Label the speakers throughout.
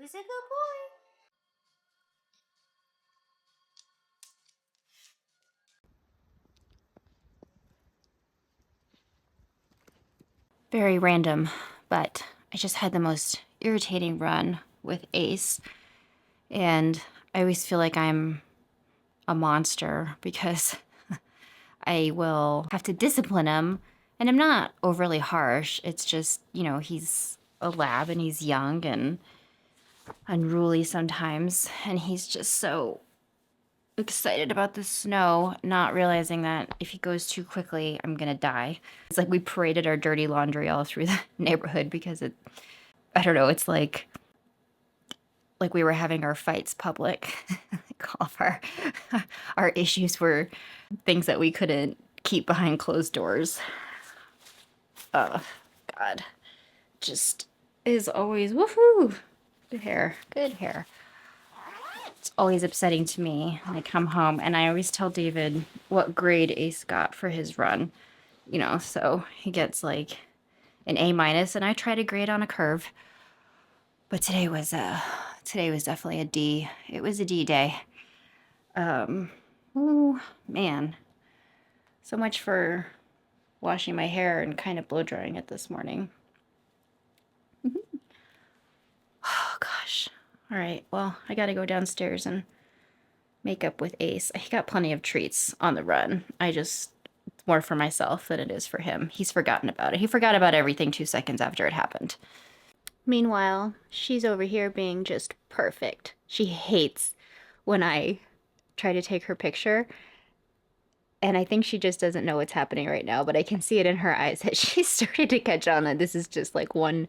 Speaker 1: Who's a good boy? Very random, but I just had the most irritating run with Ace, and I always feel like I'm a monster because I will have to discipline him, and I'm not overly harsh. It's just, you know, he's a lab and he's young and unruly sometimes, and he's just so excited about the snow, not realizing that if he goes too quickly, I'm gonna die. It's like we paraded our dirty laundry all through the neighborhood because I don't know, it's like we were having our fights public. Like all of our issues were things that we couldn't keep behind closed doors. Oh, God. Just is always, woohoo! Good hair, good hair. It's always upsetting to me when I come home, and I always tell David what grade Ace got for his run, you know, so he gets like an A minus, and I try to grade on a curve. But today was definitely a D. It was a D day. Oh man, so much for washing my hair and kind of blow drying it this morning. Oh gosh. All right, well, I gotta go downstairs and make up with Ace. He got plenty of treats on the run. It's more for myself than it is for him. He's forgotten about it. He forgot about everything 2 seconds after it happened. Meanwhile, she's over here being just perfect. She hates when I try to take her picture. And I think she just doesn't know what's happening right now, but I can see it in her eyes that she's starting to catch on that this is just like one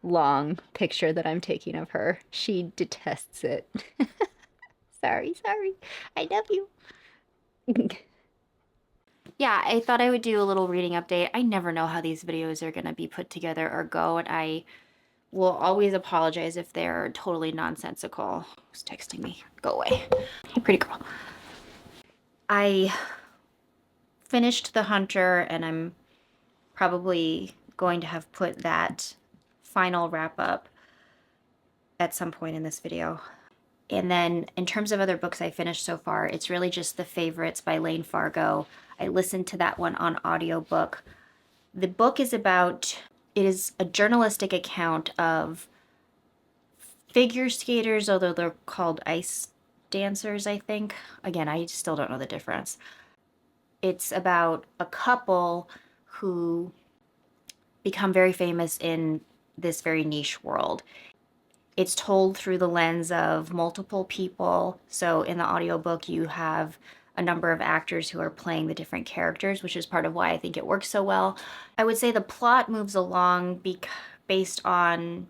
Speaker 1: long picture that I'm taking of her. She detests it. Sorry. I love you. Yeah, I thought I would do a little reading update. I never know how these videos are going to be put together or go, and I will always apologize if they're totally nonsensical. Who's texting me? Go away. Hey, pretty girl. I finished The Hunter, and I'm probably going to have put that final wrap up at some point in this video. And then in terms of other books I finished so far, it's really just The Favorites by Layne Fargo. I listened to that one on audiobook. The book is it is a journalistic account of figure skaters, although they're called ice dancers, I think. Again, I still don't know the difference. It's about a couple who become very famous in this very niche world. It's told through the lens of multiple people. So in the audiobook, you have a number of actors who are playing the different characters, which is part of why I think it works so well. I would say the plot moves along based on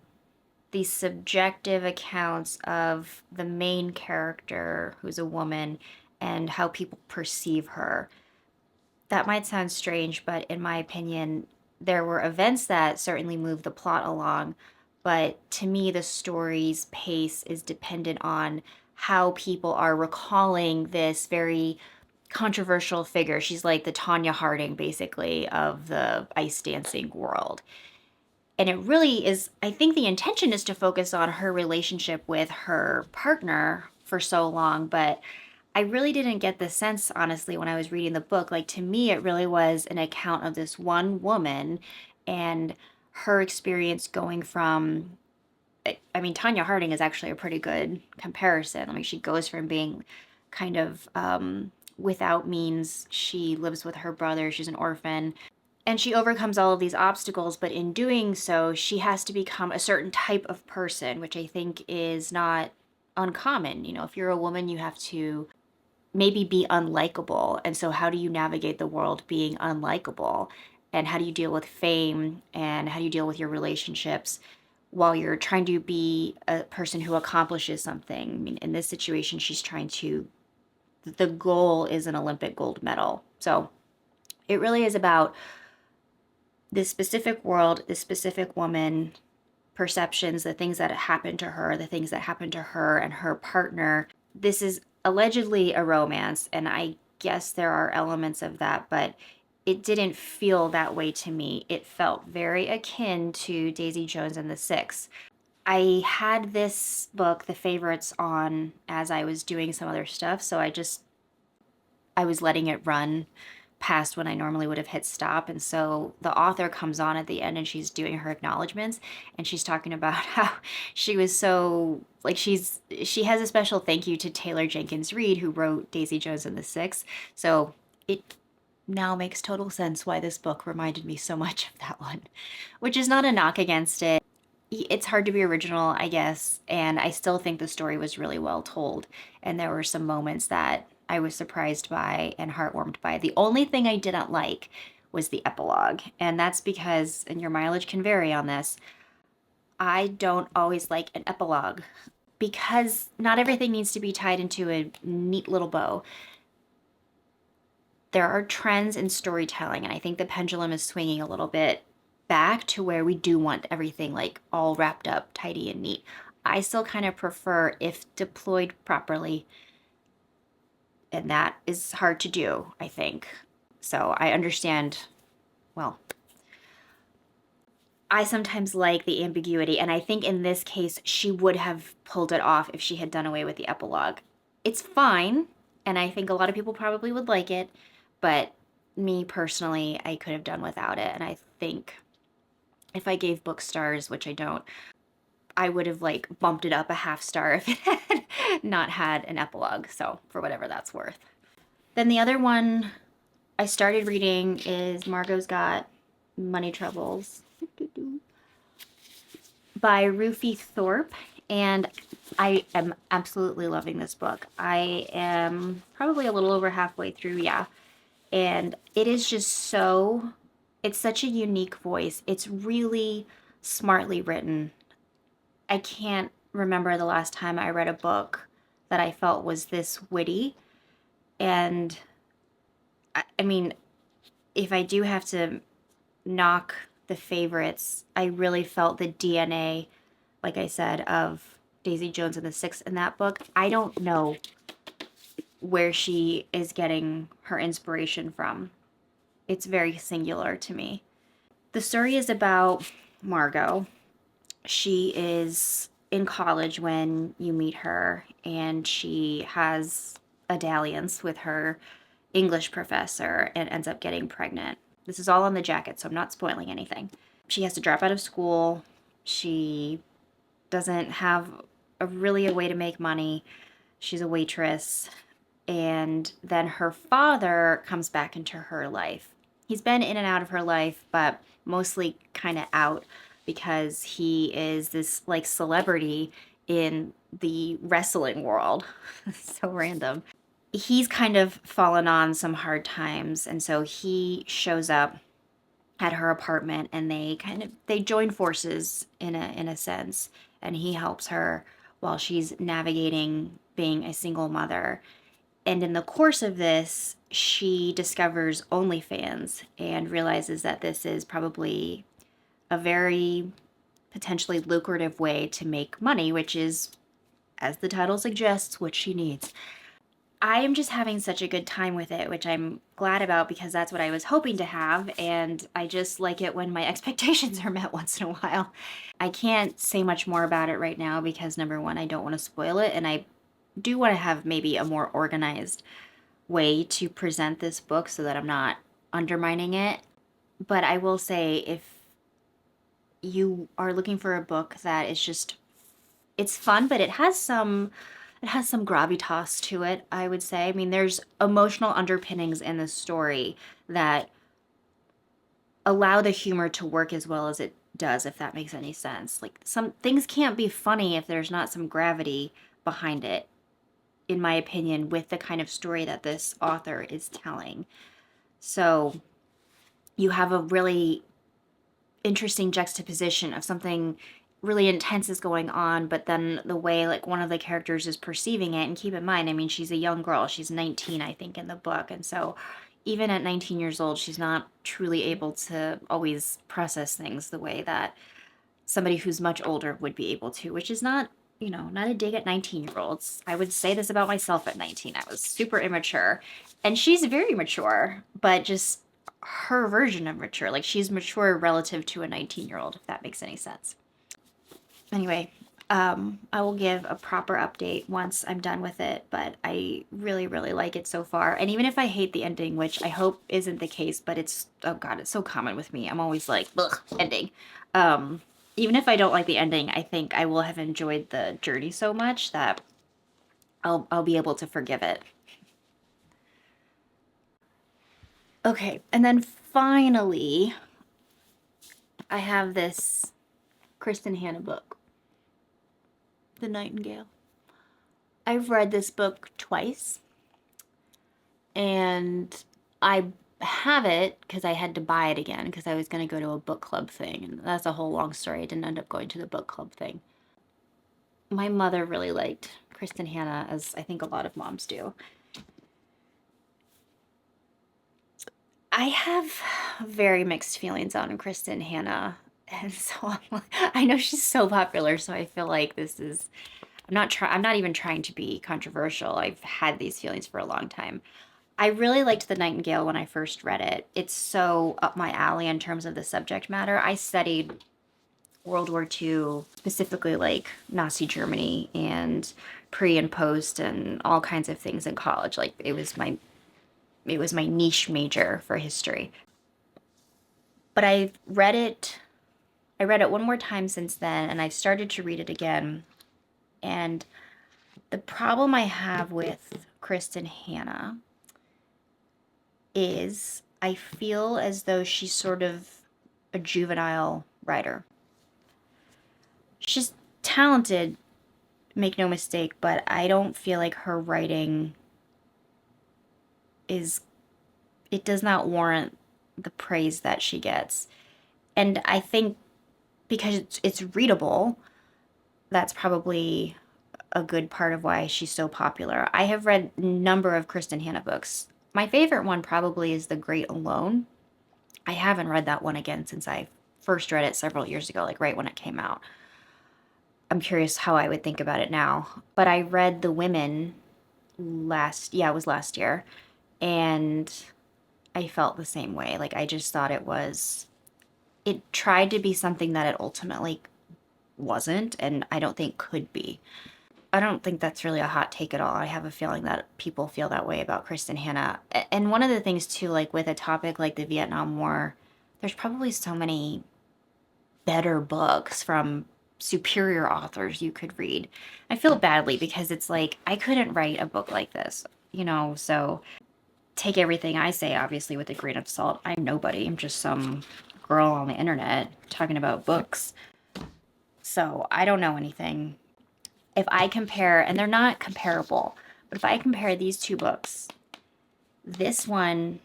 Speaker 1: the subjective accounts of the main character, who's a woman, and how people perceive her. That might sound strange, but in my opinion, there were events that certainly moved the plot along, but to me, the story's pace is dependent on how people are recalling this very controversial figure. She's like the Tonya Harding, basically, of the ice dancing world. And it really is, I think the intention is to focus on her relationship with her partner for so long, but I really didn't get the sense, honestly, when I was reading the book. Like, to me, it really was an account of this one woman and her experience going from, I mean, Tonya Harding is actually a pretty good comparison. I mean, she goes from being kind of without means. She lives with her brother. She's an orphan. And she overcomes all of these obstacles, but in doing so, she has to become a certain type of person, which I think is not uncommon. You know, if you're a woman, you have to maybe be unlikable. And so how do you navigate the world being unlikable? And how do you deal with fame? And how do you deal with your relationships while you're trying to be a person who accomplishes something? I mean, in this situation, the goal is an Olympic gold medal. So it really is about this specific world, this specific woman, perceptions, the things that happened to her, the things that happened to her and her partner. This is allegedly a romance, and I guess there are elements of that, but it didn't feel that way to me. It felt very akin to Daisy Jones and the Six. I had this book, The Favorites, on as I was doing some other stuff, so I was letting it run past when I normally would have hit stop. And so the author comes on at the end and she's doing her acknowledgments, and she's talking about how she was so like she has a special thank you to Taylor Jenkins Reid, who wrote Daisy Jones and the Six. So it now makes total sense why this book reminded me so much of that one, which is not a knock against it. It's hard to be original, I guess, and I still think the story was really well told. And there were some moments that I was surprised by and heartwarmed by. The only thing I didn't like was the epilogue, and that's because, and your mileage can vary on this, I don't always like an epilogue because not everything needs to be tied into a neat little bow. There are trends in storytelling, and I think the pendulum is swinging a little bit back to where we do want everything like all wrapped up, tidy and neat. I still kind of prefer, if deployed properly, and that is hard to do, I think. So I understand, well, I sometimes like the ambiguity, and I think in this case she would have pulled it off if she had done away with the epilogue. It's fine, and I think a lot of people probably would like it, but me personally, I could have done without it. And I think if I gave book stars, which I don't, I would have like bumped it up a half star if it had not had an epilogue. So for whatever that's worth. Then the other one I started reading is Margo's Got Money Troubles by Rufi Thorpe. And I am absolutely loving this book. I am probably a little over halfway through, yeah. And it is just so, it's such a unique voice. It's really smartly written. I can't remember the last time I read a book that I felt was this witty. And I mean, if I do have to knock the favorites, I really felt the DNA, like I said, of Daisy Jones and the Six in that book. I don't know where she is getting her inspiration from. It's very singular to me. The story is about Margo. She is in college when you meet her, and she has a dalliance with her English professor and ends up getting pregnant. This is all on the jacket, so I'm not spoiling anything. She has to drop out of school. She doesn't have really a way to make money. She's a waitress. And then her father comes back into her life. He's been in and out of her life, but mostly kind of out because he is this like celebrity in the wrestling world. So random. He's kind of fallen on some hard times, and so he shows up at her apartment, and they join forces in a sense, and he helps her while she's navigating being a single mother. And in the course of this, she discovers OnlyFans and realizes that this is probably a very potentially lucrative way to make money, which is, as the title suggests, what she needs. I am just having such a good time with it, which I'm glad about because that's what I was hoping to have, and I just like it when my expectations are met once in a while. I can't say much more about it right now because, number one, I don't want to spoil it, and I do want to have maybe a more organized way to present this book so that I'm not undermining it. But I will say, if you are looking for a book that is just, it's fun, but it has some gravitas to it, I would say. I mean, there's emotional underpinnings in the story that allow the humor to work as well as it does, if that makes any sense. Like, some things can't be funny if there's not some gravity behind it, in my opinion, with the kind of story that this author is telling. So you have a really interesting juxtaposition of something really intense is going on, but then the way like one of the characters is perceiving it. And keep in mind, I mean, she's a young girl. She's 19, I think, in the book. And so even at 19 years old, she's not truly able to always process things the way that somebody who's much older would be able to, which is not, not a dig at 19-year-olds. I would say this about myself at 19. I was super immature, and she's very mature, but just her version of mature. Like, she's mature relative to a 19-year-old, if that makes any sense. Anyway, I will give a proper update once I'm done with it, but I really, really like it so far. And even if I hate the ending, which I hope isn't the case, but it's, oh God, it's so common with me. I'm always like, ugh, ending. Even if I don't like the ending, I think I will have enjoyed the journey so much that I'll be able to forgive it. Okay, and then finally, I have this Kristin Hannah book, The Nightingale. I've read this book twice, and I have it because I had to buy it again because I was going to go to a book club thing, and that's a whole long story. I didn't end up going to the book club thing. My mother really liked Kristin Hannah, as I think a lot of moms do. I have very mixed feelings on Kristin Hannah, and so I know she's so popular, so I feel like this is, I'm not even trying to be controversial. I've had these feelings for a long time. I really liked The Nightingale when I first read it. It's so up my alley in terms of the subject matter. I studied World War II, specifically like Nazi Germany and pre and post and all kinds of things in college. Like it was my niche major for history. But I read it one more time since then, and I've started to read it again. And the problem I have with Kristin Hannah is I feel as though she's sort of a juvenile writer. She's talented, make no mistake, but I don't feel like her writing is, it does not warrant the praise that she gets. And I think because it's readable, that's probably a good part of why she's so popular. I have read a number of Kristin Hannah books. My favorite one probably is The Great Alone. I haven't read that one again since I first read it several years ago, like right when it came out. I'm curious how I would think about it now. But I read The Women it was last year, and I felt the same way. Like I just thought it tried to be something that it ultimately wasn't, and I don't think could be. I don't think that's really a hot take at all. I have a feeling that people feel that way about Kristin Hannah. And one of the things too, like with a topic like the Vietnam War, there's probably so many better books from superior authors you could read. I feel badly because it's like I couldn't write a book like this, so take everything I say obviously with a grain of salt. I'm nobody. I'm just some girl on the internet talking about books. So I don't know anything. If I compare, and they're not comparable, but if I compare these two books, this one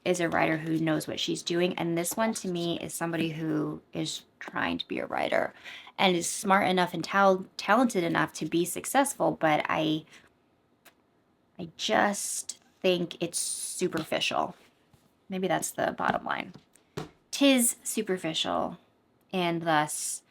Speaker 1: is a writer who knows what she's doing, and this one to me is somebody who is trying to be a writer and is smart enough and talented enough to be successful, but I just think it's superficial. Maybe that's the bottom line. 'Tis superficial, and thus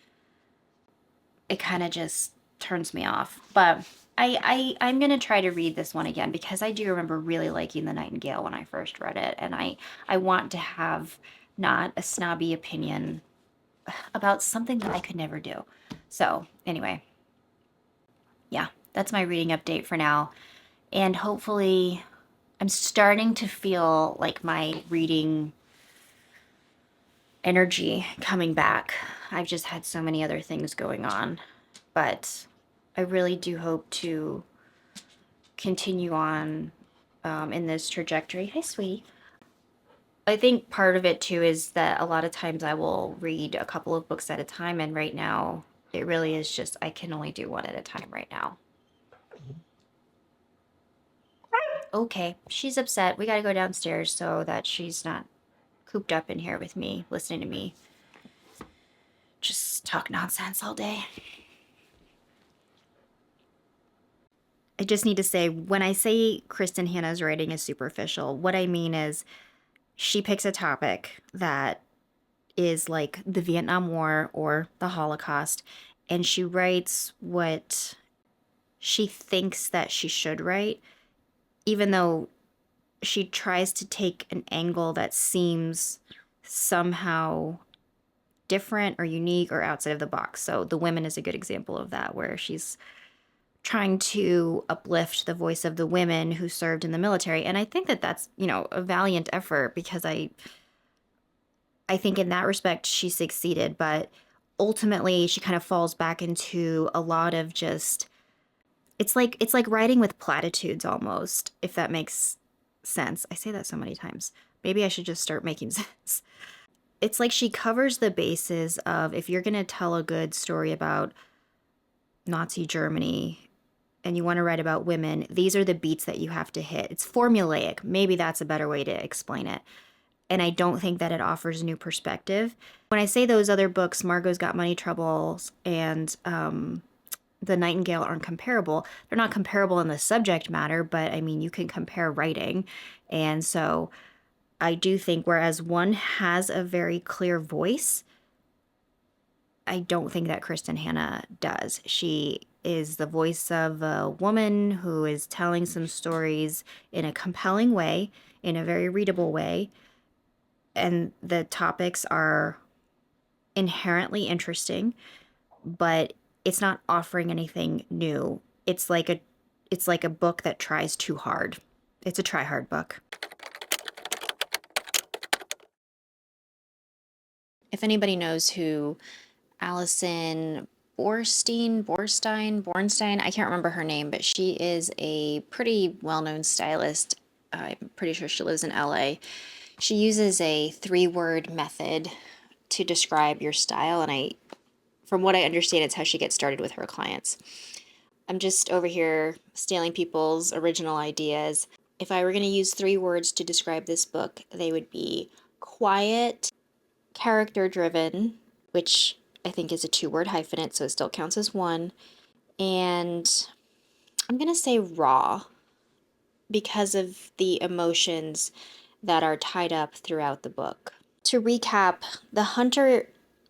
Speaker 1: it kind of just turns me off. But I'm going to try to read this one again because I do remember really liking The Nightingale when I first read it. And I want to have not a snobby opinion about something that I could never do. So anyway, yeah, that's my reading update for now. And hopefully I'm starting to feel like my reading energy coming back. I've just had so many other things going on. But I really do hope to continue on in this trajectory. Hi, sweetie. I think part of it too is that a lot of times I will read a couple of books at a time, and right now it really is just I can only do one at a time right now. Okay, she's upset. We gotta go downstairs so that she's not cooped up in here with me, listening to me just talk nonsense all day. I just need to say, when I say Kristin Hannah's writing is superficial, what I mean is she picks a topic that is like the Vietnam War or the Holocaust, and she writes what she thinks that she should write, even though she tries to take an angle that seems somehow different or unique or outside of the box. So The Women is a good example of that, where she's trying to uplift the voice of the women who served in the military. And I think that that's, a valiant effort, because I think in that respect she succeeded, but ultimately she kind of falls back into a lot of just, it's like writing with platitudes almost, if that makes sense. I say that so many times. Maybe I should just start making sense. It's like she covers the bases of, if you're going to tell a good story about Nazi Germany and you want to write about women, these are the beats that you have to hit. It's formulaic. Maybe that's a better way to explain it. And I don't think that it offers new perspective. When I say those other books, Margo's Got Money Troubles and The Nightingale, aren't comparable. They're not comparable in the subject matter, but I mean, you can compare writing. And so I do think whereas one has a very clear voice, I don't think that Kristin Hannah does. She is the voice of a woman who is telling some stories in a compelling way, in a very readable way. And the topics are inherently interesting, but it's not offering anything new. It's like a book that tries too hard. It's a try hard book. If anybody knows who Allison Bornstein, I can't remember her name, but she is a pretty well-known stylist. I'm pretty sure she lives in LA. She uses a 3-word method to describe your style, and from what I understand, it's how she gets started with her clients. I'm just over here stealing people's original ideas. If I were going to use 3 words to describe this book, they would be quiet, character-driven, which I think is a 2-word hyphenate, so it still counts as one, and I'm going to say raw, because of the emotions that are tied up throughout the book. To recap, The Hunter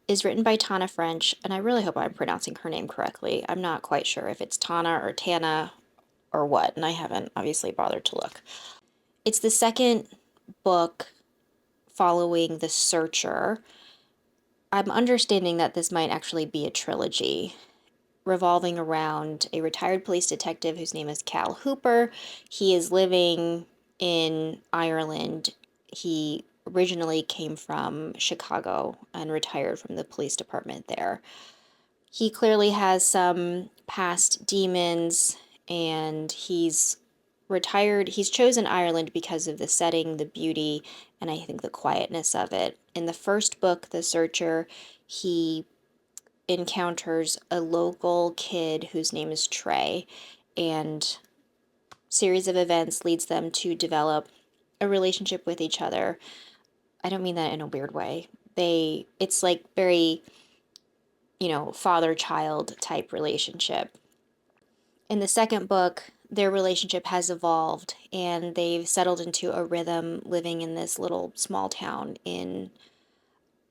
Speaker 1: is written by Tana French, and I really hope I'm pronouncing her name correctly. I'm not quite sure if it's Tana or Tana or what, and I haven't obviously bothered to look. It's the second book following The Searcher. I'm understanding that this might actually be a trilogy revolving around a retired police detective whose name is Cal Hooper. He is living in Ireland. He originally came from Chicago and retired from the police department there. He clearly has some past demons, and he's retired. He's chosen Ireland because of the setting, the beauty, and I think the quietness of it. In the first book, The Searcher, he encounters a local kid whose name is Trey, and series of events leads them to develop a relationship with each other. I don't mean that in a weird way. It's like very, father-child type relationship. In the second book, their relationship has evolved, and they've settled into a rhythm living in this little small town in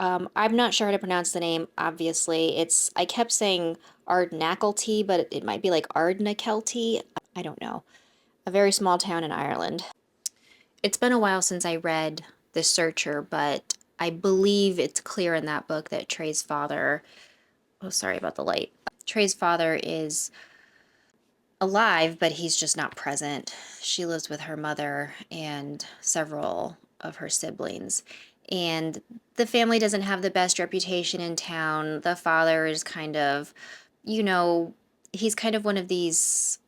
Speaker 1: I'm not sure how to pronounce the name, obviously. I kept saying Ardnackelty, but it might be like Ardnakelty. I don't know. A very small town in Ireland. It's been a while since I read The Searcher, but I believe it's clear in that book that Trey's father, oh, sorry about the light. Trey's father is alive, but he's just not present. She lives with her mother and several of her siblings. And the family doesn't have the best reputation in town. The father is kind of, he's kind of one of these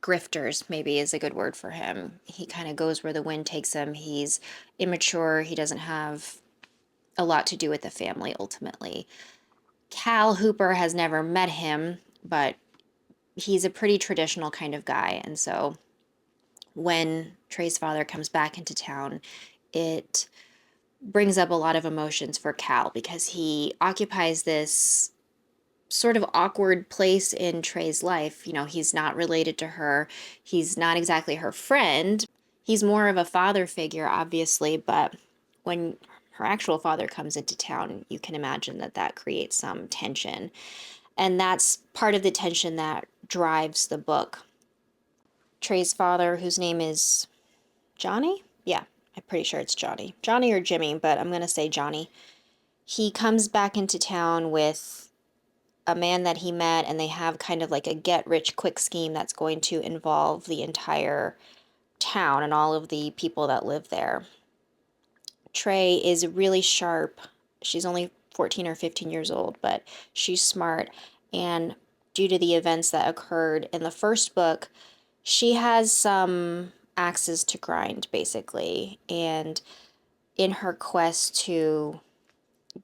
Speaker 1: grifters, maybe is a good word for him. He kind of goes where the wind takes him. He's immature. He doesn't have a lot to do with the family ultimately. Cal Hooper has never met him, but he's a pretty traditional kind of guy. And so when Trey's father comes back into town, it brings up a lot of emotions for Cal, because he occupies this sort of awkward place in Trey's life. He's not related to her. He's not exactly her friend. He's more of a father figure, obviously, but when her actual father comes into town, you can imagine that that creates some tension. And that's part of the tension that drives the book. Trey's father, whose name is Johnny? Yeah, I'm pretty sure it's Johnny. Johnny or Jimmy, but I'm going to say Johnny. he comes back into town with a man that he met, and they have kind of like a get-rich-quick scheme that's going to involve the entire town and all of the people that live there. Trey is really sharp. She's only 14 or 15 years old, but she's smart. And due to the events that occurred in the first book, she has some axes to grind, basically. And in her quest to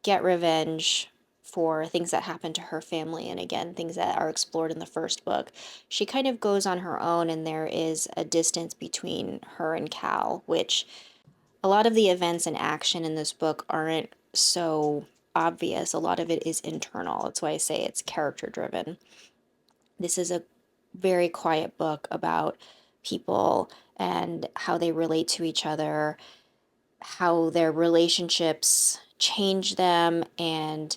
Speaker 1: get revenge for things that happened to her family, and again, things that are explored in the first book, she kind of goes on her own, and there is a distance between her and Cal, which a lot of the events and action in this book aren't so obvious. A lot of it is internal. That's why I say it's character driven. This is a very quiet book about people and how they relate to each other, how their relationships change them and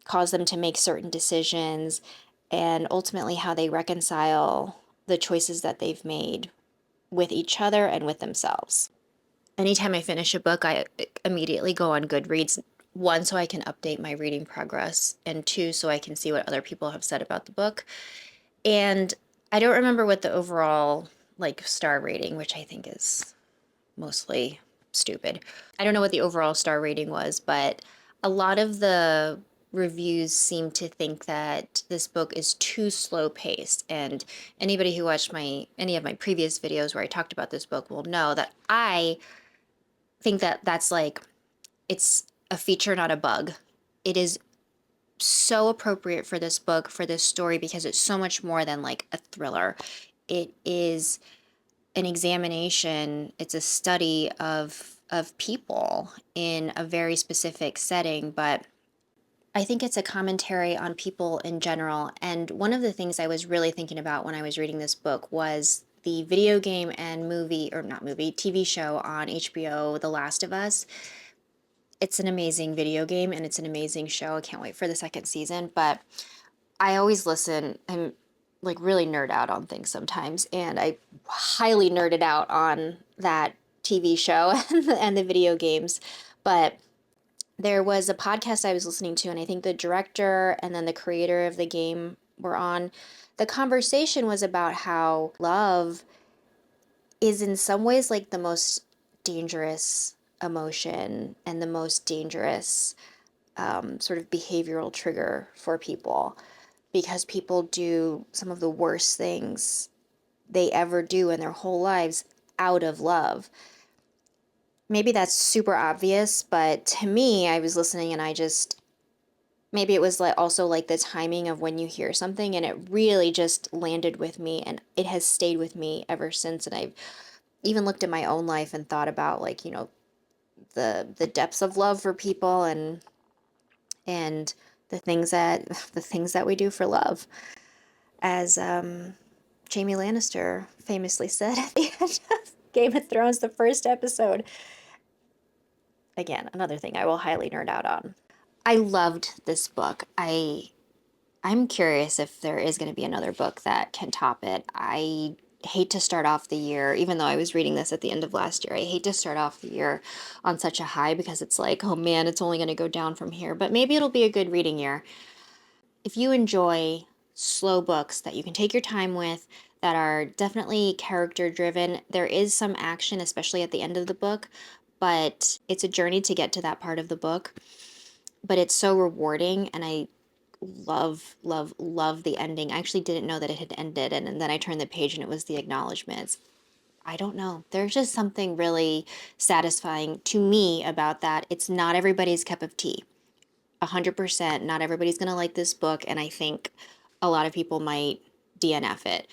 Speaker 1: cause them to make certain decisions, and ultimately how they reconcile the choices that they've made with each other and with themselves. Anytime I finish a book, I immediately go on Goodreads. One, so I can update my reading progress, and two, so I can see what other people have said about the book. And I don't remember what the overall star rating, which I think is mostly stupid. I don't know what the overall star rating was, but a lot of the reviews seem to think that this book is too slow paced. And anybody who watched any of my previous videos where I talked about this book will know that I think that that's it's a feature, not a bug. It is so appropriate for this book, for this story, because it's so much more than a thriller. It is an examination, it's a study of people in a very specific setting, but I think it's a commentary on people in general. And one of the things I was really thinking about when I was reading this book was the video game and movie, or not movie, TV show on HBO, The Last of Us. It's an amazing video game and it's an amazing show. I can't wait for the second season, but I always listen. I'm really nerd out on things sometimes, and I highly nerded out on that TV show and the video games. But there was a podcast I was listening to, and I think the director and then the creator of the game were on. The conversation was about how love is in some ways the most dangerous emotion and the most dangerous sort of behavioral trigger for people, because people do some of the worst things they ever do in their whole lives out of love. Maybe that's super obvious, but to me, I was listening and maybe it was also the timing of when you hear something, and it really just landed with me, and it has stayed with me ever since. And I've even looked at my own life and thought about the depths of love for people, and the things that we do for love. As Jaime Lannister famously said at the end of Game of Thrones, the first episode. Again, another thing I will highly nerd out on. I loved this book. I'm curious if there is going to be another book that can top it. I hate to start off the year, even though I was reading this at the end of last year. I hate to start off the year on such a high, because it's oh man, it's only going to go down from here. But maybe it'll be a good reading year. If you enjoy slow books that you can take your time with, that are definitely character driven, there is some action, especially at the end of the book, but it's a journey to get to that part of the book. But it's so rewarding, and I love, love, love the ending. I actually didn't know that it had ended, and then I turned the page and it was the acknowledgments. I don't know. There's just something really satisfying to me about that. It's not everybody's cup of tea. 100%. Not everybody's going to like this book, and I think a lot of people might DNF it.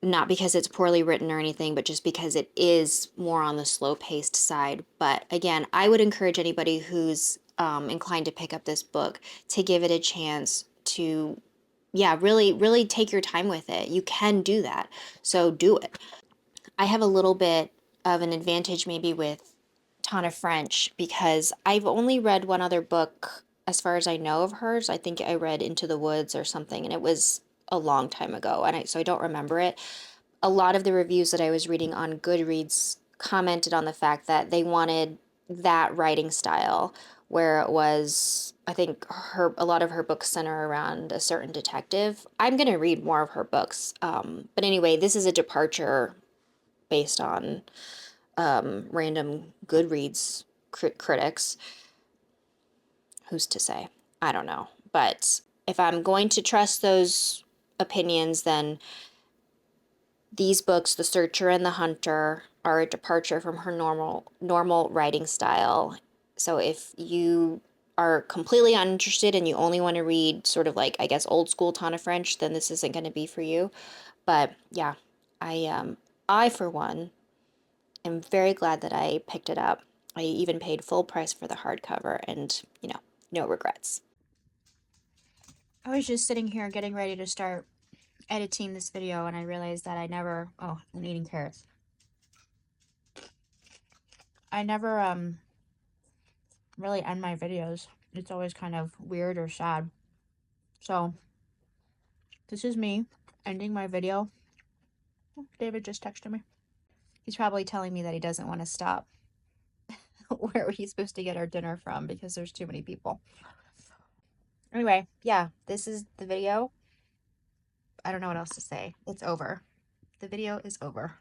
Speaker 1: Not because it's poorly written or anything, but just because it is more on the slow-paced side. But again, I would encourage anybody who's inclined to pick up this book to give it a chance to, yeah, really, really take your time with it. You can do that, so do it. I have a little bit of an advantage maybe with Tana French, because I've only read one other book as far as I know of hers. I think I read Into the Woods or something, and it was a long time ago, and so I don't remember it. A lot of the reviews that I was reading on Goodreads commented on the fact that they wanted that writing style, where it was, I think a lot of her books center around a certain detective. I'm going to read more of her books. But anyway, this is a departure based on random Goodreads critics. Who's to say? I don't know. But if I'm going to trust those opinions, then these books, The Searcher and the Hunter, are a departure from her normal writing style. So if you are completely uninterested and you only want to read sort of like, I guess, old school Tana French, then this isn't going to be for you. But yeah, I for one am very glad that I picked it up. I even paid full price for the hardcover, and no regrets. I was just sitting here getting ready to start editing this video, and I realized that I'm eating carrots. I never really end my videos. It's always kind of weird or sad. So this is me ending my video. David just texted me. He's probably telling me that he doesn't want to stop where he's supposed to get our dinner from because there's too many people. Anyway, yeah, this is the video. I don't know what else to say. It's over. The video is over.